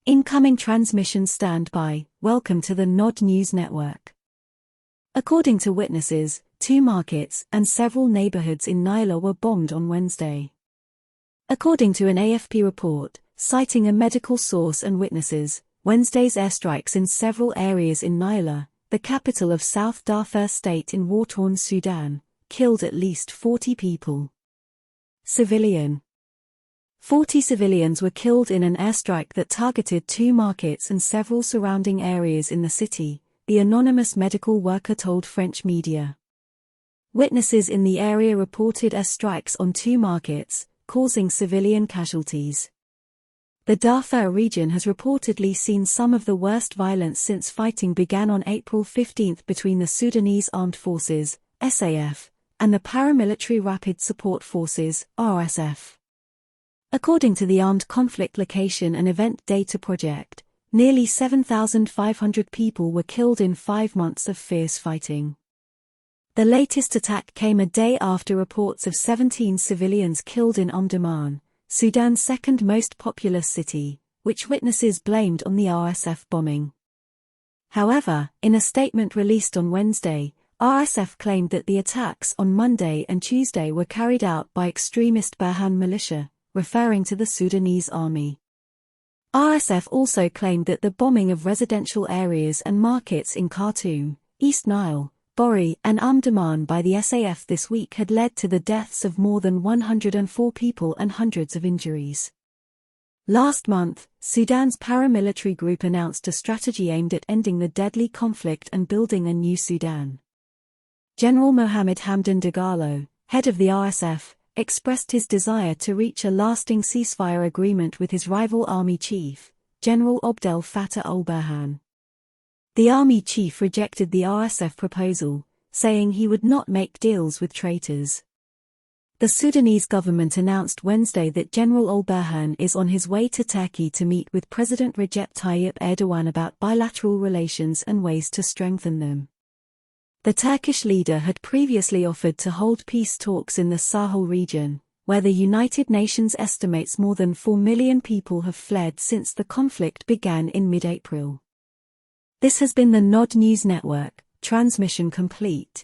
Incoming transmission standby. Welcome to the Nod News Network. According to witnesses, 2 markets and several neighborhoods in Nyla were bombed on Wednesday. According to an AFP report, citing a medical source and witnesses, Wednesday's airstrikes in several areas in Nyla, the capital of South Darfur state in war-torn Sudan, killed at least 40 people. Civilian. 40 civilians were killed in an airstrike that targeted 2 markets and several surrounding areas in the city, the anonymous medical worker told French media. Witnesses in the area reported airstrikes on 2 markets, causing civilian casualties. The Darfur region has reportedly seen some of the worst violence since fighting began on April 15 between the Sudanese Armed Forces, SAF, and the Paramilitary Rapid Support Forces, RSF. According to the Armed Conflict Location and Event Data Project, nearly 7,500 people were killed in 5 months of fierce fighting. The latest attack came a day after reports of 17 civilians killed in Omdurman, Sudan's second most populous city, which witnesses blamed on the RSF bombing. However, in a statement released on Wednesday, RSF claimed that the attacks on Monday and Tuesday were carried out by extremist Burhan militia, referring to the Sudanese army. RSF also claimed that the bombing of residential areas and markets in Khartoum, East Nile, Bori and Omdurman by the SAF this week had led to the deaths of more than 104 people and hundreds of injuries. Last month, Sudan's paramilitary group announced a strategy aimed at ending the deadly conflict and building a new Sudan. General Mohamed Hamdan Dagalo, head of the RSF, expressed his desire to reach a lasting ceasefire agreement with his rival army chief, General Abdel Fattah al-Burhan. The army chief rejected the RSF proposal, saying he would not make deals with traitors. The Sudanese government announced Wednesday that General al-Burhan is on his way to Turkey to meet with President Recep Tayyip Erdogan about bilateral relations and ways to strengthen them. The Turkish leader had previously offered to hold peace talks in the Sahel region, where the United Nations estimates more than 4 million people have fled since the conflict began in mid-April. This has been the Nod News Network, transmission complete.